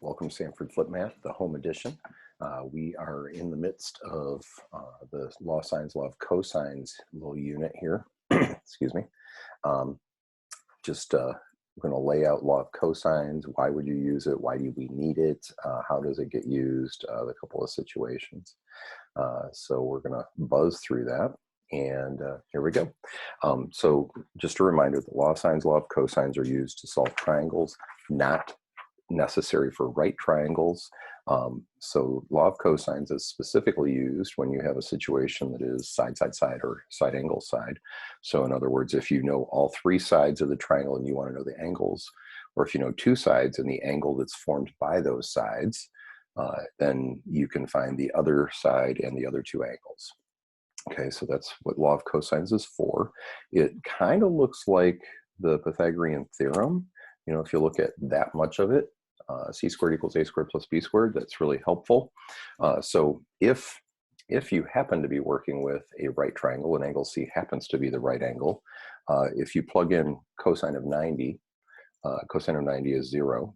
Welcome to Sanford Flip Math, the home edition. We are in the midst of the law of cosines little unit here. Excuse me. Um, we're going to lay out law of cosines. Why would you use it? Why do we need it? How does it get used? A couple of situations. So we're going to buzz through that. And here we go. So just a reminder, the law of cosines are used to solve triangles, not necessary for right triangles. So law of cosines is specifically used when you have a situation that is side, side, side, or side angle side. So in other words, if you know all three sides of the triangle and you want to know the angles, or if you know two sides and the angle that's formed by those sides, then you can find the other side and the other two angles. Okay, so that's what law of cosines is for. It kind of looks like the Pythagorean theorem. You know, if you look at that much of it, c squared equals a squared plus b squared, that's really helpful. So if you happen to be working with a right triangle and angle C happens to be the right angle, if you plug in cosine of 90 is 0.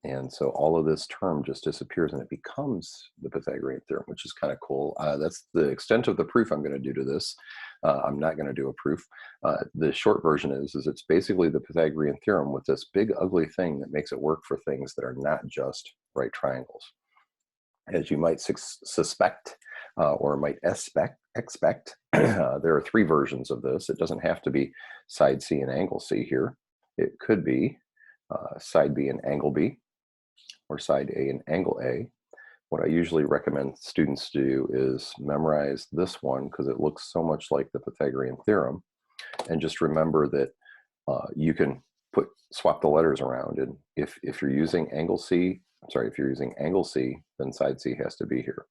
And so all of this term just disappears and it becomes the Pythagorean theorem, which is kind of cool. That's the extent of the proof I'm going to do to this. I'm not going to do a proof. The short version is it's basically the Pythagorean theorem with this big ugly thing that makes it work for things that are not just right triangles. As you might suspect or might expect, there are three versions of this. It doesn't have to be side C and angle C here. It could be side B and angle B, or side A and angle A. What I usually recommend students do is memorize this one because it looks so much like the Pythagorean theorem. And just remember that you can swap the letters around. And if you're using angle C, then side C has to be here.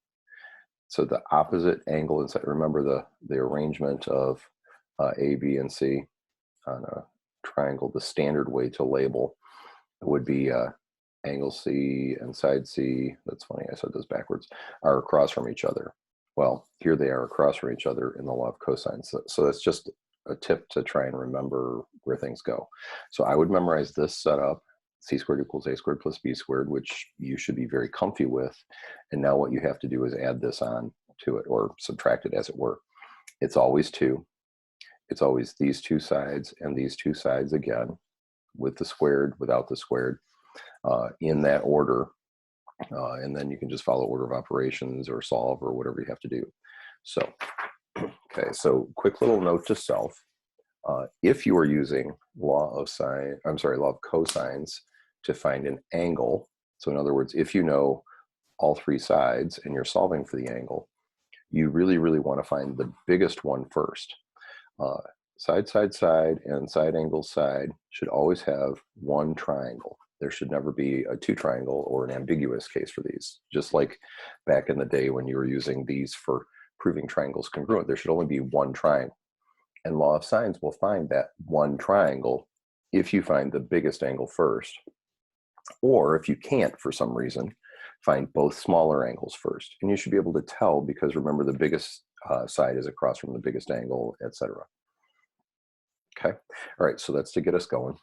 So the opposite angle inside, remember the arrangement of A, B, and C on a triangle, the standard way to label would be angle C and side C, that's funny, I said this backwards, are across from each other. Well, here they are across from each other in the law of cosines. So that's just a tip to try and remember where things go. So I would memorize this setup, c squared equals a squared plus b squared, which you should be very comfy with. And now what you have to do is add this on to it, or subtract it as it were. It's always 2. It's always these two sides and these two sides again, with the squared, without the squared. In that order, and then you can just follow order of operations or solve or whatever you have to do. So, okay, so quick little note to self. If you are using law of cosines to find an angle, so in other words, if you know all three sides and you're solving for the angle, you really, really want to find the biggest one first. Side, side, side, and side angle side should always have one triangle. There should never be a two triangle or an ambiguous case for these. Just like back in the day when you were using these for proving triangles congruent, there should only be one triangle. And law of sines will find that one triangle if you find the biggest angle first. Or if you can't, for some reason, find both smaller angles first. And you should be able to tell because remember the biggest side is across from the biggest angle, etc. Okay, all right, so that's to get us going.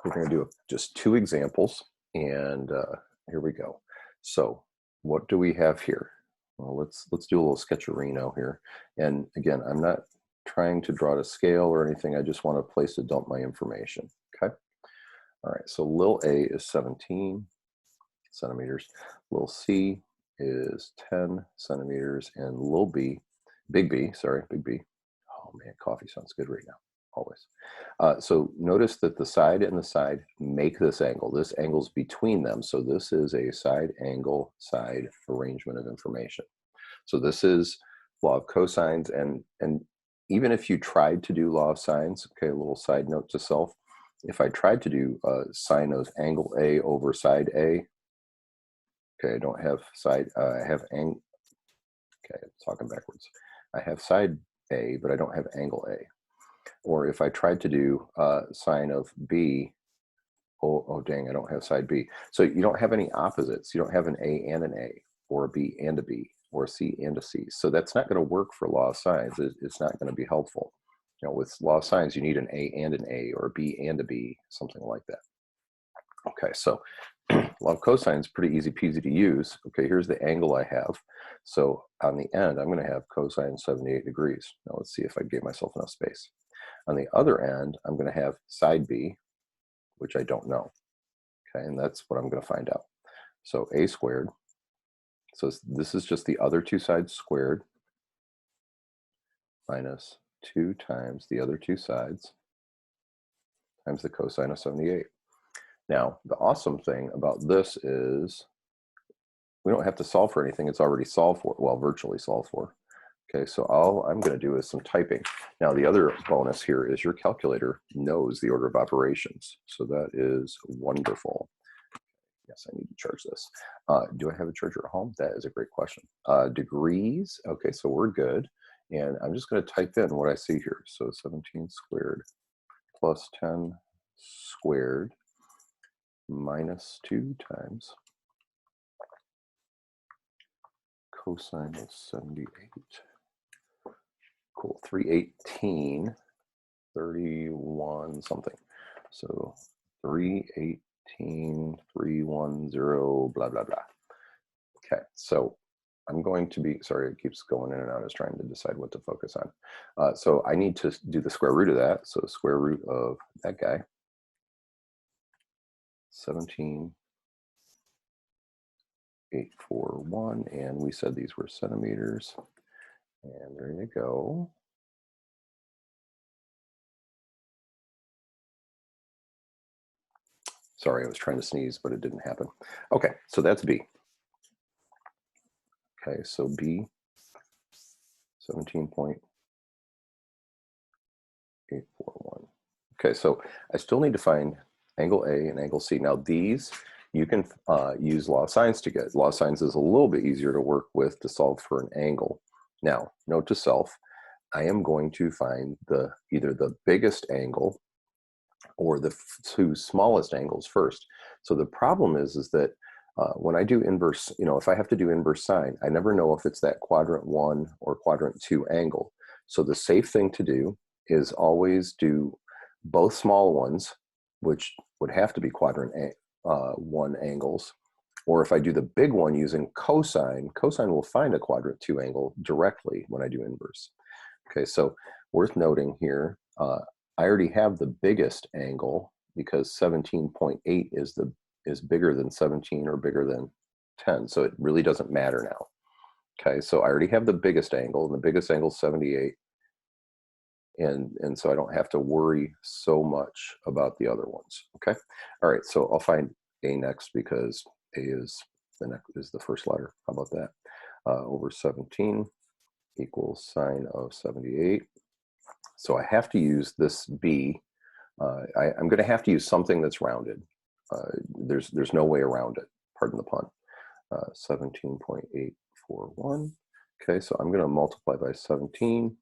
We're going to do just 2 examples, and here we go. So what do we have here? Well, let's do a little sketcherino here. And again, I'm not trying to draw to scale or anything. I just want a place to dump my information. Okay. All right. So little a is 17 centimeters. Little c is 10 centimeters, and little b, big B. Oh man, coffee sounds good right now. Always. So notice that the side and the side make this angle. This angle's between them. So this is a side angle side arrangement of information. So this is law of cosines. And even if you tried to do law of sines, okay, a little side note to self. If I tried to do sine of angle A over side A, okay, I don't have side, I have angle, okay, I'm talking backwards. I have side A, but I don't have angle A. Or if I tried to do sine of B, oh dang, I don't have side B. So you don't have any opposites. You don't have an A and an A, or a B and a B, or a C and a C. So that's not going to work for law of sines. It's not going to be helpful. With law of sines, you need an A and an A, or a B and a B, something like that. Okay, so law of cosine is pretty easy peasy to use. Okay, here's the angle I have. So on the end, I'm going to have cosine 78 degrees. Now let's see if I gave myself enough space. On the other end, I'm going to have side B, which I don't know. Okay, and that's what I'm going to find out. So a squared. So this is just the other two sides squared minus 2 times the other two sides times the cosine of 78. Now, the awesome thing about this is we don't have to solve for anything. It's already solved for, well, virtually solved for. Okay, so all I'm going to do is some typing. Now, the other bonus here is your calculator knows the order of operations. So that is wonderful. Yes, I need to charge this. Do I have a charger at home? That is a great question. Degrees, okay, so we're good. And I'm just going to type in what I see here. So 17 squared plus 10 squared minus 2 times cosine of 78. Cool, 318, 31 something. So 318, 310, blah, blah, blah. Okay, so I'm going to be, sorry, it keeps going in and out. I was trying to decide what to focus on. So I need to do the square root of that. So square root of that guy, 17,841, and we said these were centimeters. And there you go. Sorry, I was trying to sneeze, but it didn't happen. Okay, so that's B. Okay, so B, 17.841. Okay, so I still need to find angle A and angle C. Now these, you can use law of sines to get. Law of sines is a little bit easier to work with to solve for an angle. Now, note to self, I am going to find either the biggest angle or the two smallest angles first. So the problem is that when I do inverse, if I have to do inverse sine, I never know if it's that quadrant 1 or quadrant 2 angle. So the safe thing to do is always do both small ones, which would have to be quadrant 1 angles. Or if I do the big one using cosine, cosine will find a quadrant 2 angle directly when I do inverse. Okay, so worth noting here, I already have the biggest angle because 17.8 is bigger than 17 or bigger than 10, so it really doesn't matter now. Okay, so I already have the biggest angle, and the biggest angle is 78, and so I don't have to worry so much about the other ones. Okay, all right, so I'll find A next because A is the first letter. How about that? Over 17 equals sine of 78. So I have to use this B. I'm going to have to use something that's rounded. There's no way around it. Pardon the pun. 17.841. Okay, so I'm going to multiply by 17.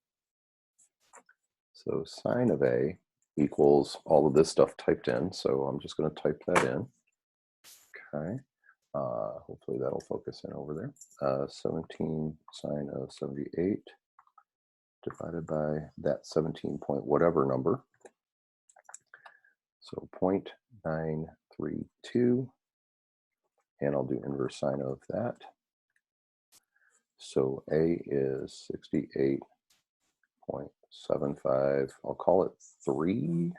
So sine of A equals all of this stuff typed in. So I'm just going to type that in. Okay. Hopefully that'll focus in over there. 17 sine of 78 divided by that 17 point whatever number. So 0.932, and I'll do inverse sine of that. So A is 68.75. I'll call it 3,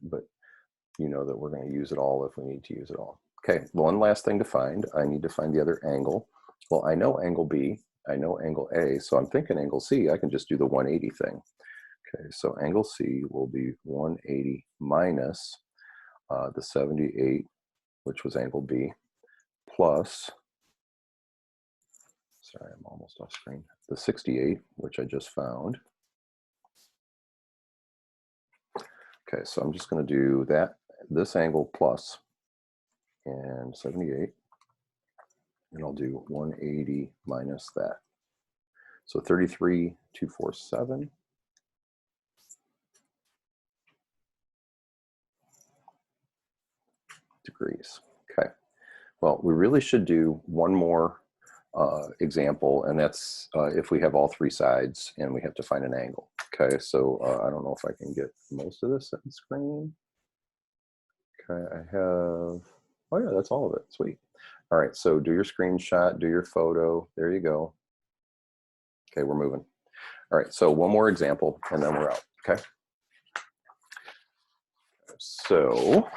but you know that we're going to use it all if we need to use it all. Okay, one last thing to find. I need to find the other angle. Well, I know angle B. I know angle A, so I'm thinking angle C, I can just do the 180 thing. Okay, so angle C will be 180 minus the 78, which was angle B, plus, sorry, I'm almost off screen, the 68, which I just found. Okay, so I'm just going to do this angle plus, and 78. And I'll do 180 minus that. So 33,247 degrees. Okay. Well, we really should do one more example, and that's if we have all 3 sides and we have to find an angle. Okay, so I don't know if I can get most of this on screen. Okay, I have, oh yeah, that's all of it, sweet. All right, so do your screenshot, do your photo, there you go. Okay, we're moving. All right, so one more example and then we're out, okay? So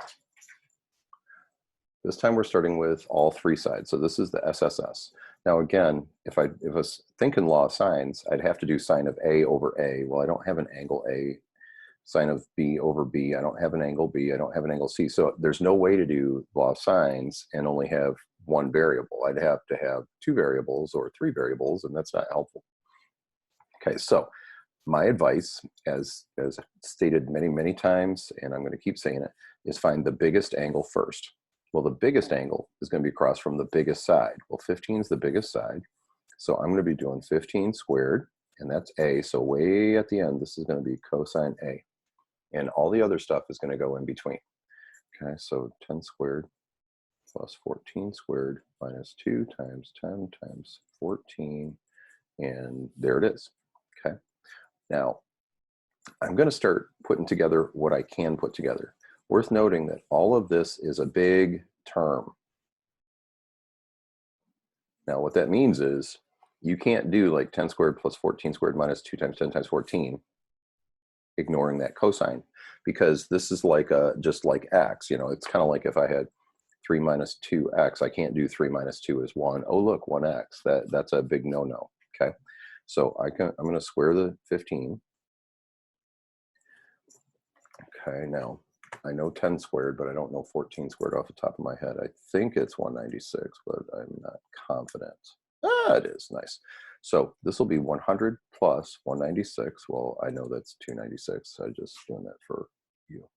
this time we're starting with all three sides. So this is the SSS. Now again, if I was thinking law of sines, I'd have to do sine of A over A. Well, I don't have an angle A. Sine of B over B. I don't have an angle B. I don't have an angle C. So there's no way to do law of sines and only have one variable. I'd have to have two variables or three variables, and that's not helpful. Okay, so my advice, as stated many, many times, and I'm going to keep saying it, is find the biggest angle first. Well, the biggest angle is going to be across from the biggest side. Well, 15 is the biggest side. So I'm going to be doing 15 squared, and that's A. So way at the end, this is going to be cosine A. And all the other stuff is going to go in between. Okay, so 10 squared plus 14 squared minus 2 times 10 times 14. And there it is. Okay, now I'm going to start putting together what I can put together. Worth noting that all of this is a big term. Now what that means is you can't do like 10 squared plus 14 squared minus 2 times 10 times 14, ignoring that cosine, because this is like just like x. You know, it's kind of like if I had 3 minus 2x, I can't do 3 minus 2 is 1. Oh, look, 1x. That's a big no-no. Okay, so I'm going to square the 15. Okay, now I know 10 squared, but I don't know 14 squared off the top of my head. I think it's 196, but I'm not confident. Ah, it is. Nice. So this will be 100 plus 196. Well, I know that's 296. So I'm just doing that for you.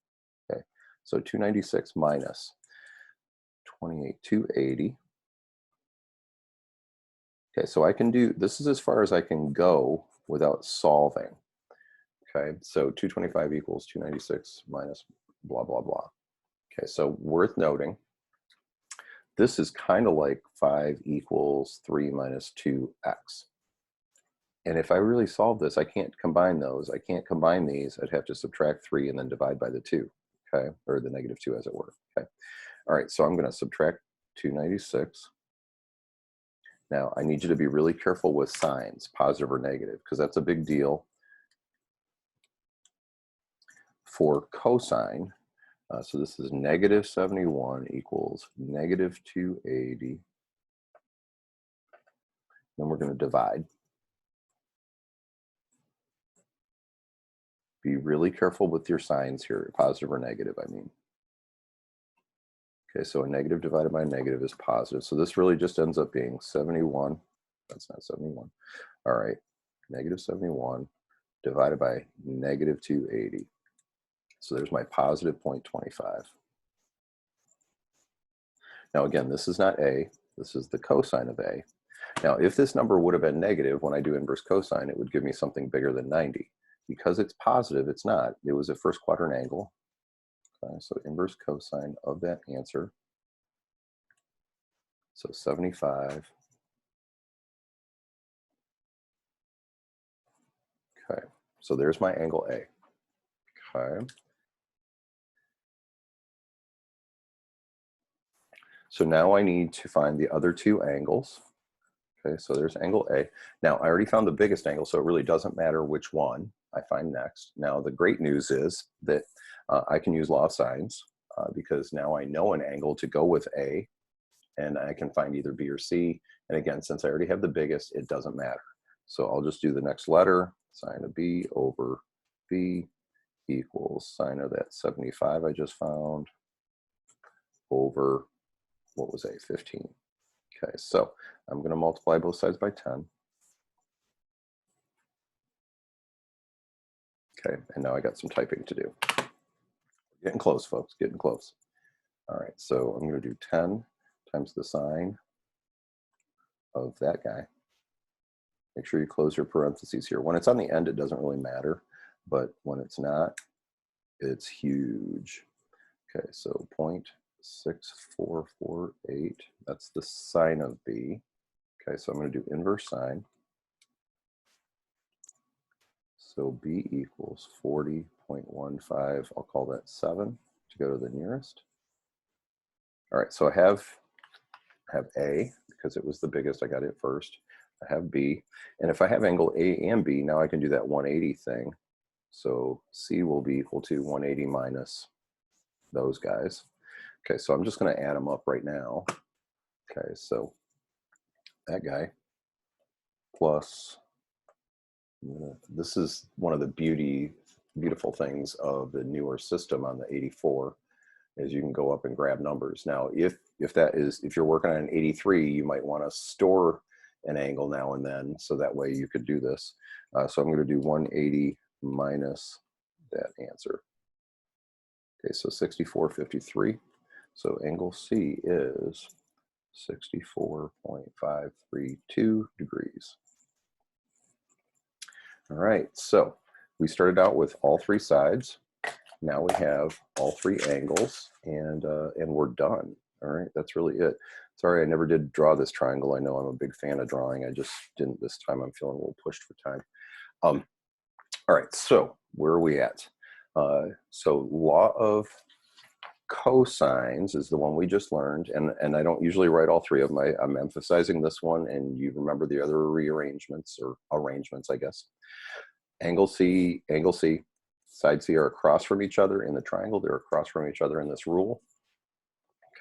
Okay, so 296 minus 28, 280. Okay, so I can do, this is as far as I can go without solving. Okay, so 225 equals 296 minus blah, blah, blah. Okay, so worth noting, this is kind of like 5 equals 3 minus 2x. And if I really solve this, I can't combine those. I can't combine these. I'd have to subtract 3 and then divide by the 2, okay? Or the negative 2 as it were, okay? All right, so I'm going to subtract 296. Now, I need you to be really careful with signs, positive or negative, because that's a big deal for cosine. So this is negative 71 equals negative 280. Then we're going to divide. Be really careful with your signs here, positive or negative, I mean. Okay, so a negative divided by a negative is positive. So this really just ends up being 71. That's not 71. All right, negative 71 divided by negative 280. So there's my positive 0.25. Now again, this is not A, this is the cosine of A. Now if this number would have been negative, when I do inverse cosine, it would give me something bigger than 90. Because it's positive, it's not. It was a first quadrant angle. Okay, so inverse cosine of that answer. So 75. Okay, so there's my angle A. Okay. So now I need to find the other two angles. Okay, so there's angle A. Now I already found the biggest angle, so it really doesn't matter which one I find next. Now the great news is that I can use law of sines because now I know an angle to go with A, and I can find either B or C. And again, since I already have the biggest, it doesn't matter. So I'll just do the next letter, sine of B over B equals sine of that 75 I just found over, what was A, 15. Okay, so I'm going to multiply both sides by 10. Okay, and now I got some typing to do. Getting close, folks, getting close. All right, so I'm going to do 10 times the sine of that guy. Make sure you close your parentheses here. When it's on the end, it doesn't really matter, but when it's not, it's huge. Okay, so 0.6448, that's the sine of B. Okay, so I'm going to do inverse sine. So B equals 40.15, I'll call that 7 to go to the nearest. All right, so I have A because it was the biggest, I got it first. I have B, and if I have angle A and B, now I can do that 180 thing. So C will be equal to 180 minus those guys. Okay, so I'm just going to add them up right now. Okay, so that guy plus, this is one of the beautiful things of the newer system on the 84 is you can go up and grab numbers. Now, if you're working on an 83, you might want to store an angle now and then, so that way you could do this. So I'm going to do 180 minus that answer. Okay, so 64.53. So angle C is 64.532 degrees. All right, so we started out with all three sides. Now we have all three angles, and we're done. All right, that's really it. Sorry, I never did draw this triangle. I know I'm a big fan of drawing. I just didn't this time. I'm feeling a little pushed for time. All right, so where are we at? So law of cosines is the one we just learned, and I don't usually write all three of them. I'm emphasizing this one, and you remember the other rearrangements or arrangements, I guess. Angle C, side C are across from each other in the triangle. They're across from each other in this rule.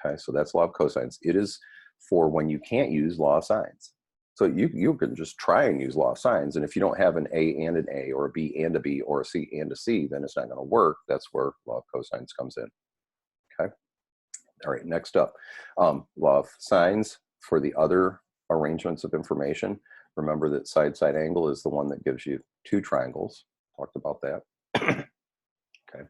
Okay, so that's law of cosines. It is for when you can't use law of sines. So you can just try and use law of sines, and if you don't have an A and an A, or a B and a B, or a C and a C, then it's not going to work. That's where law of cosines comes in. Okay. All right, next up, law of sines for the other arrangements of information. Remember that side-side angle is the one that gives you two triangles. Talked about that. Okay.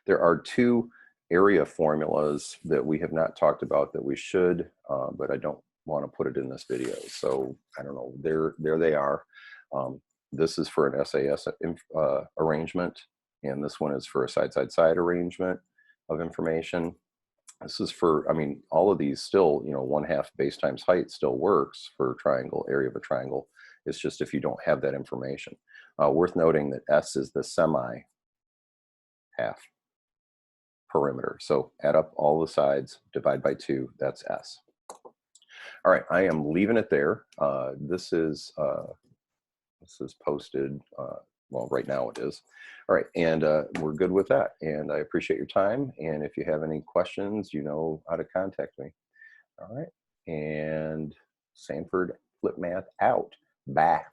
There are two area formulas that we have not talked about that we should, but I don't want to put it in this video. So I don't know, there they are. This is for an SAS arrangement, and this one is for a side-side-side arrangement of information. This is for, I mean, all of these still, 1/2 base times height still works for triangle, area of a triangle. It's just if you don't have that information. Worth noting that S is the semi-half perimeter. So add up all the sides, divide by 2, that's S. All right, I am leaving it there. This is posted, well, right now it is. All right, and we're good with that. And I appreciate your time. And if you have any questions, you know how to contact me. All right, and Sanford Flip Math out. Bye.